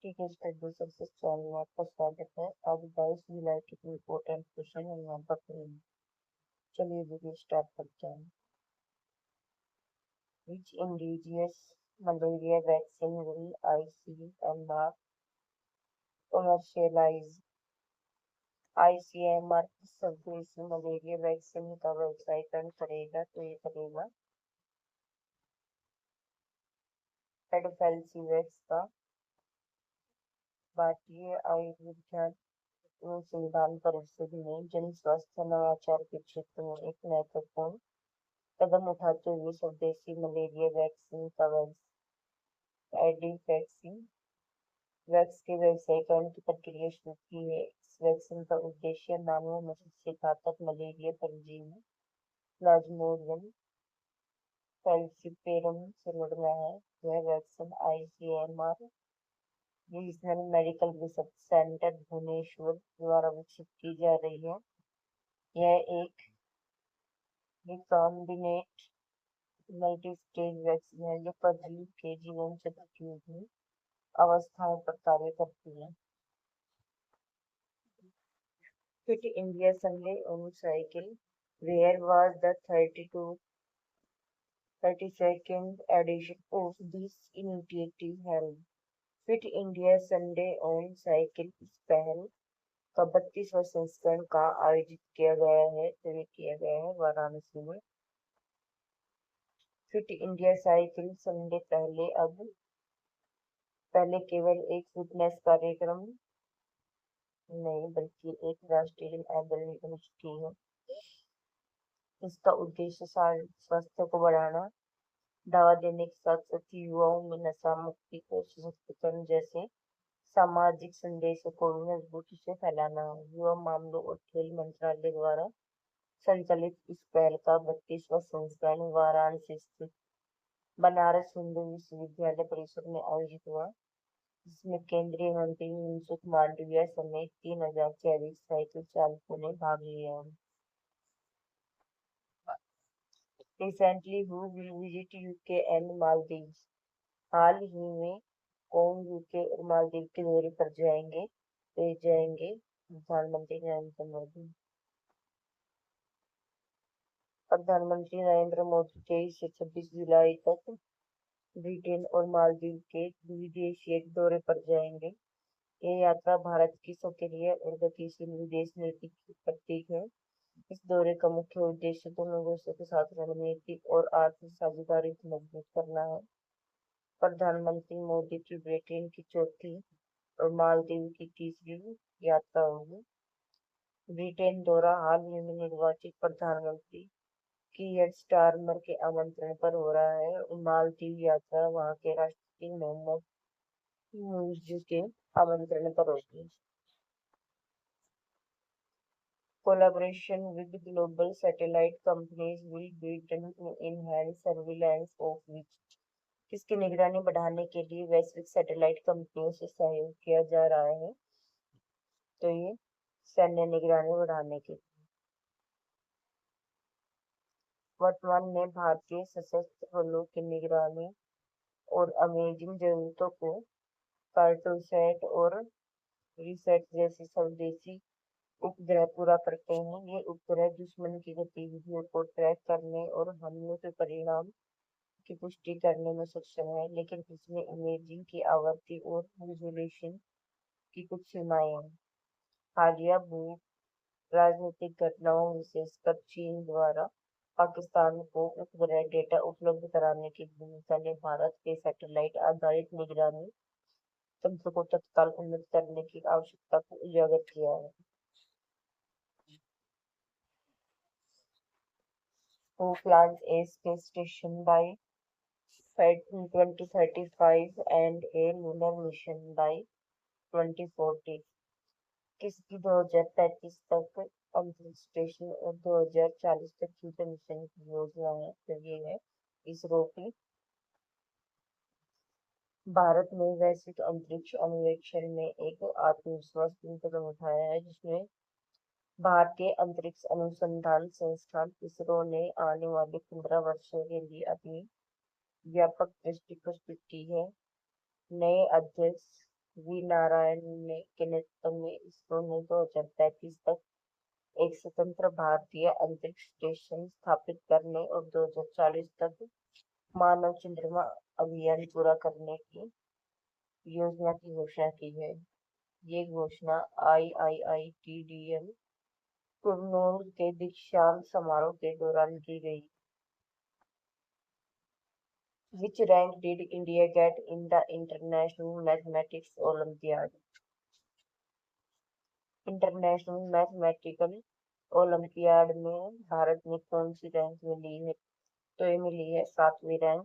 ठीक है, study success channel में आपका स्वागत है। आज 22 जुलाई के इम्पोर्टेंट क्वेश्चन हम यहाँ पर करेंगे। चलिए वीडियो स्टार्ट करते हैं। Which indigenous malaria vaccine will ICMR commercialize? ICMR किस स्वदेशी मलेरिया वैक्सीन का व्यवसायीकरण करेगा? तो ये करेगा एडोफेल्सिवैक्स का। भारतीय आयुर्विज्ञान अनुसंधान परिषद ने जन स्वास्थ्य नवाचार के क्षेत्र में एक महत्वपूर्ण कदम उठाते हुए स्वदेशी मलेरिया वैक्सीन का एडिवैक्सीन वैक्स के व्यवसायीकरण की प्रक्रिया शुरू की है। इस वैक्सीन का उद्देश्य मानवों में सबसे घातक मलेरिया परजीवी प्लाज्मोडियम फैल्सिपेरम से लड़ना है। यह vaccine ICMR regional medical research centre Bhubaneswar द्वारा विकसित की जा रही है। यह एक रिकॉम्बिनेंट मल्टीस्टेज वैक्सीन है जो परजीवी के जीवन चक्र की विभिन्न अवस्थाओं पर कार्य करती है। Fit India Sunday on cycle where was the 32nd edition of this initiative held? Fit India Sunday on cycle इस पहल का 32वां संस्करण का आयोजित किया गया है। तो ये किया गया है वाराणसी में। फिट इंडिया साइकिल संडे पहले केवल एक फिटनेस कार्यक्रम नहीं बल्कि एक राष्ट्रीय आंदोलन बन चुकी है। इसका उद्देश्य शारीरिक स्वास्थ्य को बढ़ाना, दवा देने के साथ साथ युवाओं में नशा मुक्ति को सशक्तिकरण जैसे सामाजिक संदेशों को भी मजबूती से फैलाना है। युवा मामलों और खेल मंत्रालय द्वारा संचालित इस पहल का 32वां संस्करण वाराणसी स्थित बनारस हिंदू विश्वविद्यालय परिसर में आयोजित हुआ, जिसमें केंद्रीय मंत्री मनसुख मांडविया समेत 3000 से अधिक साइकिल चालकों ने भाग लिया। Recently, who will visit UK and Maldives? हाल ही में कौन यूके और मालदीव के दौरे पर जाएंगे? तो ये जाएंगे प्रधानमंत्री नरेंद्र मोदी। प्रधानमंत्री नरेंद्र मोदी 23 से 26 जुलाई तक ब्रिटेन और मालदीव के द्विदेशीय दौरे पर जाएंगे। ये यात्रा भारत की सक्रिय और गतिशील विदेश नीति की प्रतीक है। इस दौरे का मुख्य उद्देश्य दोनों देशों के साथ रणनीतिक और आर्थिक साझेदारी को मजबूत करना है। प्रधानमंत्री मोदी की ब्रिटेन की चौथी और मालदीव की तीसरी यात्रा होगी। ब्रिटेन दौरा हाल ही में निर्वाचित प्रधानमंत्री कीयर स्टारमर के आमंत्रण पर हो रहा है और मालदीव यात्रा वहां के राष्ट्रपति मोहम्मद मुर्सी के आमंत्रण पर होगी। Collaboration with global satellite companies will be done to enhance surveillance of which किसकी निगरानी बढ़ाने के लिए वैश्विक सैटेलाइट कंपनियों से सहयोग किया जा रहा है? तो ये सैन्य निगरानी बढ़ाने के लिए। वर्तमान में भारतीय सशस्त्र बलों की निगरानी और अमेजिंग जरूरतों को कार्टोसैट और रिसैट जैसी स्वदेशी उपग्रह पूरा करते हैं। ये उपग्रह दुश्मन की गतिविधियों को ट्रैक करने और हमलों के परिणाम की पुष्टि करने में सक्षम है, लेकिन इसमें इमेजिंग की आवृत्ति और रिजोल्यूशन की कुछ सीमाएं हैं। हालिया भू राजनीतिक घटनाओं, विशेषकर चीन द्वारा पाकिस्तान को उपग्रह डेटा उपलब्ध कराने की भूमिका ने भारत के सैटेलाइट आधारित निगरानी तंत्र को तत्काल उन्नत करने की आवश्यकता को उजागर किया है। Who plans a space station by 2035 and a lunar mission by 2040? किसकी 2035 तक अंतरिक्ष स्टेशन और 2040 तक फ्यूचर मिशन की योजना है? तो ये है इसरो की। भारत ने वैश्विक अंतरिक्ष अन्वेषण में एक आत्मविश्वासपूर्ण कदम उठाया है, जिसमें भारतीय अंतरिक्ष अनुसंधान संस्थान इसरो ने आने वाले 15 वर्षों के लिए अपनी व्यापक दृष्टि प्रस्तुत की है। नए अध्यक्ष वी नारायण ने के नेतृत्व में इसरो ने 2035 तक एक स्वतंत्र भारतीय अंतरिक्ष स्टेशन स्थापित करने और 2040 तक मानव चंद्रमा अभियान पूरा करने की योजना की घोषणा की है। ये घोषणा IIITDM कुरनूल के दीक्षांत समारोह के दौरान की गई। Which rank did India get in the International Mathematics Olympiad? International mathematical olympiad में भारत ने कौन सी रैंक मिली है? तो ये मिली है 7वीं रैंक।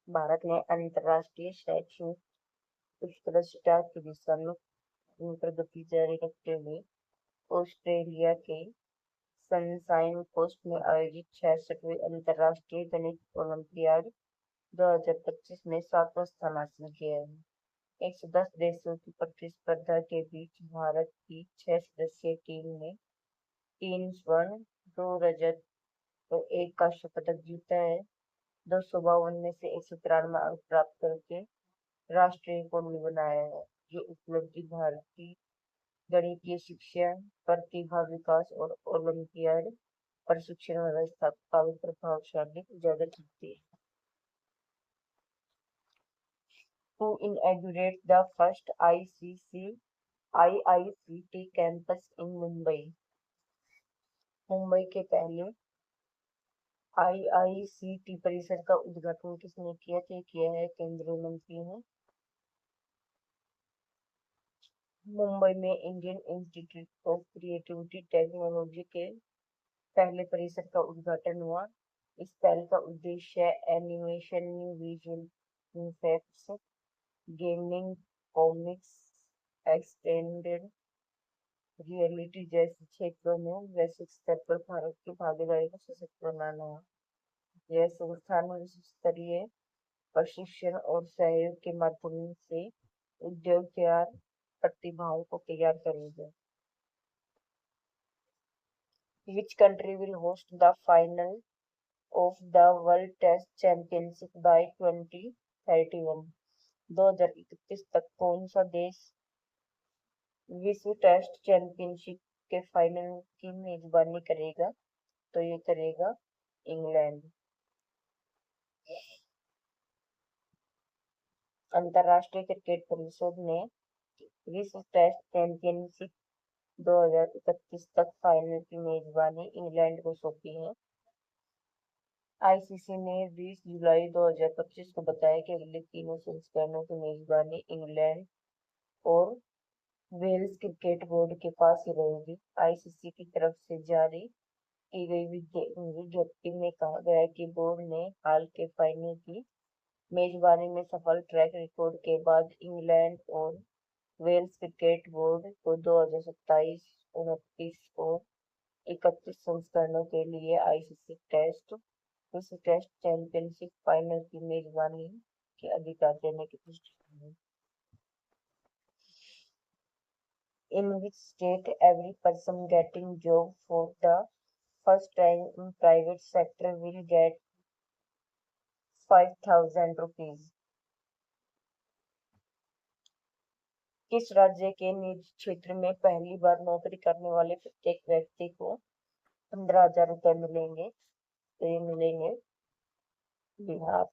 भारत ने अंतर्राष्ट्रीय शैक्षणिक उत्कृष्टता की दिशा में प्रगति जारी रखते हुए ऑस्ट्रेलिया के सनशाइन कोस्ट में आयोजित 66वीं अंतर्राष्ट्रीय गणित ओलंपियाड 2025 में 7वां स्थान हासिल किया है। 110 देशों की प्रतिस्पर्धा के बीच भारत की 6 सदस्यीय टीम ने 3 स्वर्ण, 2 रजत और 1 कांस्य पदक जीता है। 252 में से 193 अंक प्राप्त करके राष्ट्रीय रिकॉर्ड भी बनाया है। ये उपलब्धि भारतीय गणितीय शिक्षा, प्रतिभा विकास और ओलंपियाड प्रशिक्षण व्यवस्था को काफी प्रभावशाली उजागर करती है। Who inaugurated the first IICT campus in Mumbai? Mumbai के पहले IICT परिसर का उद्घाटन किसने किया? तो किया है केंद्रीय मंत्री ने। मुंबई में Indian institute of creativity technology के पहले परिसर का उद्घाटन हुआ। इस पहल का उद्देश्य animation, visual effects, gaming, comics, extended reality जैसे क्षेत्रों में वैश्विक स्तर पर भारत की भागीदारी को सशक्त बनाना है। यह संस्थान विश्व स्तरीय प्रशिक्षण और सहयोग के माध्यम से उद्योग प्रतिभाओं को तैयार करेगा। Which country will host the final of the World Test Championship by 2031? 2031 तक कौन सा देश विश्व टेस्ट चैंपियनशिप के फाइनल की मेजबानी करेगा? तो ये करेगा इंग्लैंड। अंतर्राष्ट्रीय क्रिकेट परिषद ने विश्व टेस्ट चैंपियनशिप 2031 तक फाइनल की मेजबानी इंग्लैंड को सौंपी है। आईसीसी ने 20 जुलाई 2025 को बताया कि अगले तीनों संस्करणों की मेजबानी इंग्लैंड और वेल्स क्रिकेट बोर्ड के पास ही रहेगी। आईसीसी की तरफ से जारी की गई विज्ञप्ति में कहा गया कि बोर्ड ने हाल के फाइनल की मेजबानी में सफल ट्रैक रिकॉर्ड के बाद इंग्लैंड और वेल्स क्रिकेट बोर्ड को 2027, 29 और 31 संस्करणों के लिए आईसीसी विश्व टेस्ट चैंपियनशिप फाइनल की मेजबानी के अधिकार देने की पुष्टि की है। In which state every person getting job for the first time in private sector will get 5,000 rupees? किस राज्य के निजी क्षेत्र में पहली बार नौकरी करने वाले प्रत्येक व्यक्ति को 15,000 रुपए मिलेंगे? तो ये मिलेंगे बिहार।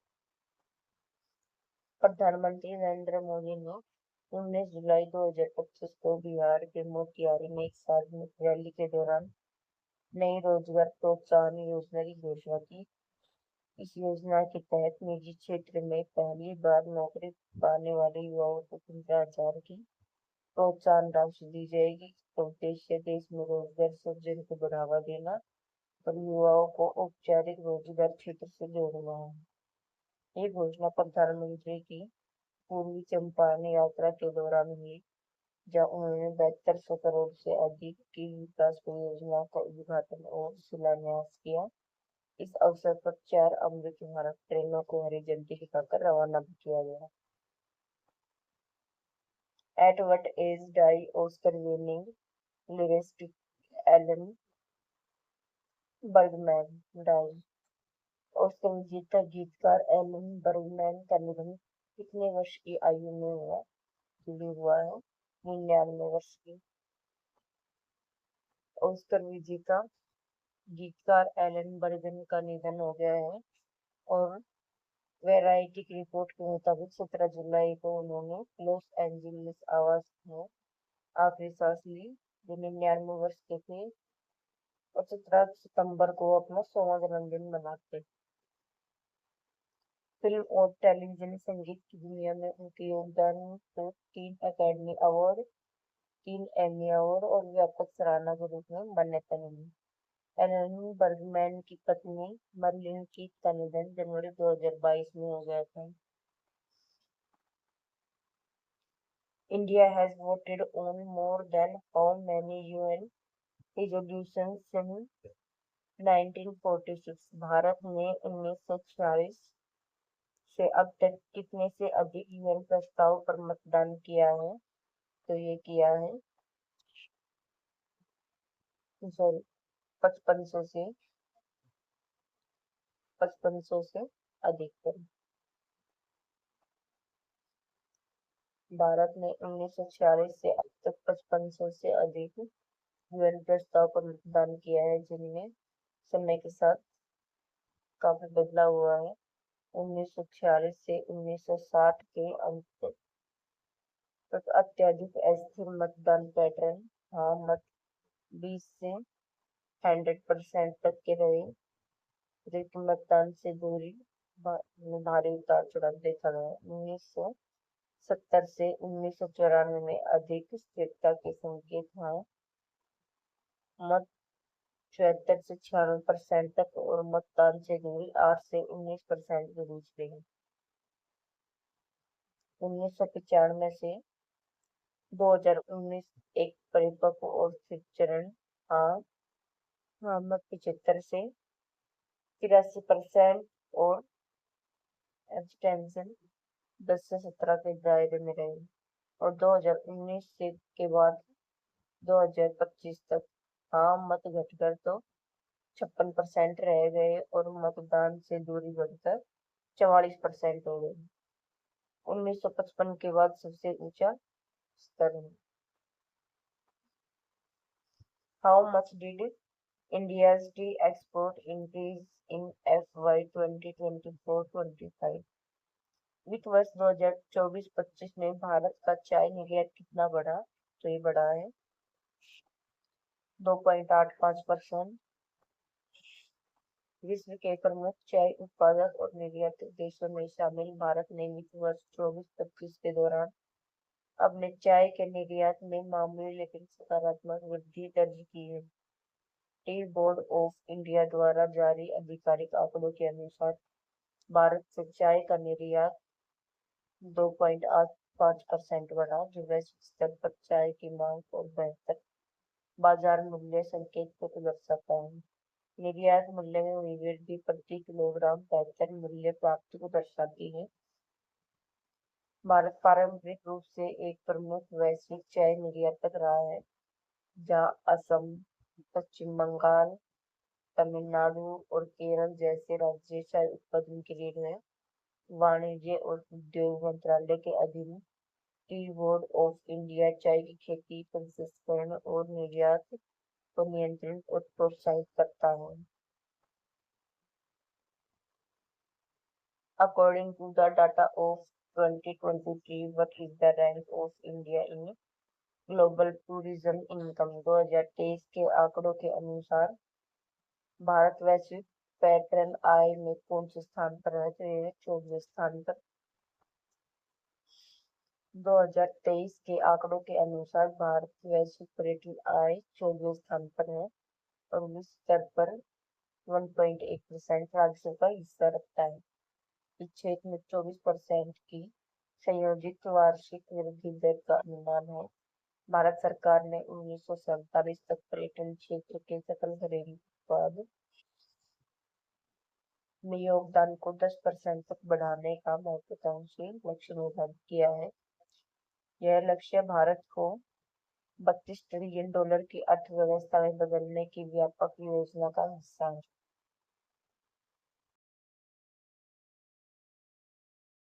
प्रधानमंत्री नरेंद्र मोदी ने 19 जुलाई 2025 को बिहार के मोतिहारी में एक सार्वजनिक रैली के दौरान नई रोजगार प्रोत्साहन योजना की घोषणा की। इस योजना के तहत निजी क्षेत्र में पहली बार नौकरी पाने वाले युवाओं को 15,000 की प्रोत्साहन राशि दी जाएगी। इसका उद्देश्य देश में रोजगार सृजन को बढ़ावा देना और युवाओं को औपचारिक रोजगार क्षेत्र से जोड़ना है। ये घोषणा प्रधानमंत्री की पूर्वी चंपारण यात्रा के दौरान हुई, जहाँ उन्होंने 7200 करोड़ से अधिक की विकास परियोजनाओं का उद्घाटन और शिलान्यास किया। इस अवसर पर 4 अमृत भारत ट्रेनों को हरी झंडी दिखाकर रवाना भी किया गया। At what age died Oscar-winning lyricist Alan Bergman? Oscar विजेता गीतकार एलन बर्गमैन का निधन कितने वर्ष की आयु में हुआ है? 99 वर्ष की। ऑस्कर विजेता गीतकार एलन बर्गन का निधन हो गया है और वैरायटी की रिपोर्ट के मुताबिक 17 जुलाई को उन्होंने लॉस एंजलिस आवास में आखिरी सांस ली, जो 99 वर्ष के थे और 17 सितंबर को अपना 100वां जन्मदिन मनाते। फिल्म और टेलीविजन संगीत की दुनिया में उनके योगदान को 3 अकेडमी अवार्ड, 3 एमी अवार्ड और व्यापक सराहना के रूप में मान्यता मिली। एलन बर्गमैन की पत्नी मर्लिन कीथ का निधन जनवरी 2022 में हो गया था। India has voted on more than how many UN resolutions since 1946? Bharat ने 1946 से अब तक कितने से अधिक यूएन प्रस्ताव पर मतदान किया है? तो ये किया है सॉरी 5500 से अधिक पर। भारत ने 1946 से अब तक 5500 से अधिक यूएन प्रस्ताव पर मतदान किया है, जिनमें समय के साथ काफी बदलाव हुआ है। 1946 से 1960 के अंत तक अत्यधिक अस्थिर मतदान पैटर्न, हाँ मत 20 से 100% तक के रहे, जबकि मतदान से दूरी में भारी उतार चढ़ाव देखा गया। 1970 से 1994 में अधिक स्थिरता के संकेत, हाँ मत 74 से 96% तक और मतदान से दूरी 8 से 19% के बीच रही। 1995 से 2019 एक परिपक्व और स्थिर चरण, हाँ मत 75 से 83% और एब्सटेंशन 10 से 17 के दायरे में रहे और 2019 से के बाद 2025 तक हाँ मत घटकर तो 56% रह गए और मतदान से दूरी बढ़कर 44% हो गई। 1955 के बाद सबसे ऊंचा स्तर है। How much did India's tea export increase in FY 2024-25? वित्त वर्ष 2024-25 में भारत का चाय निर्यात कितना बढ़ा? तो ये बढ़ा है 2.85%। विश्व के प्रमुख चाय उत्पादक और निर्यातक देशों में शामिल भारत ने वित्त वर्ष 24-25 के दौरान अपने चाय के निर्यात में मामूली लेकिन सकारात्मक वृद्धि दर्ज की है। टी बोर्ड ऑफ इंडिया द्वारा जारी आधिकारिक आंकड़ों के अनुसार भारत से चाय का निर्यात 2.85% बढ़ा, जो वैश्विक स्तर पर चाय की मांग और बेहतर बाजार मूल्य संकेत को दर्शाता है। निर्यात मूल्य में हुई वृद्धि प्रति किलोग्राम बेहतर मूल्य प्राप्ति को दर्शाती है। भारत पारंपरिक रूप से एक प्रमुख वैश्विक चाय निर्यातक रहा है, जहां असम, पश्चिम बंगाल, तमिलनाडु और केरल जैसे राज्य चाय उत्पादन के लिए है। वाणिज्य और उद्योग मंत्रालय के अधीन टी बोर्ड ऑफ इंडिया चाय की खेती, प्रसंस्करण और निर्यात को नियंत्रित और प्रोत्साहित करता है। According to the data of 2023, what is the rank of India in global tourism income? 2023 के आंकड़ों के अनुसार भारत वैश्विक पर्यटन आय में कौन से स्थान पर है? तो ये 24वें स्थान पर। 2023 के आंकड़ों के अनुसार भारत वैश्विक पर्यटन आय 24वें स्थान पर है और विश्व स्तर पर 1.1% राजस्व का हिस्सा रखता है। इस क्षेत्र में 24% की संयोजित वार्षिक वृद्धि दर का अनुमान है। भारत सरकार ने 1947 तक पर्यटन क्षेत्र के सकल घरेलू उत्पाद में योगदान को 10% तक बढ़ाने का महत्वाकांक्षी लक्ष्य निर्धारित किया है। यह लक्ष्य भारत को $32 ट्रिलियन की अर्थव्यवस्था में बदलने की व्यापक योजना का हिस्सा है।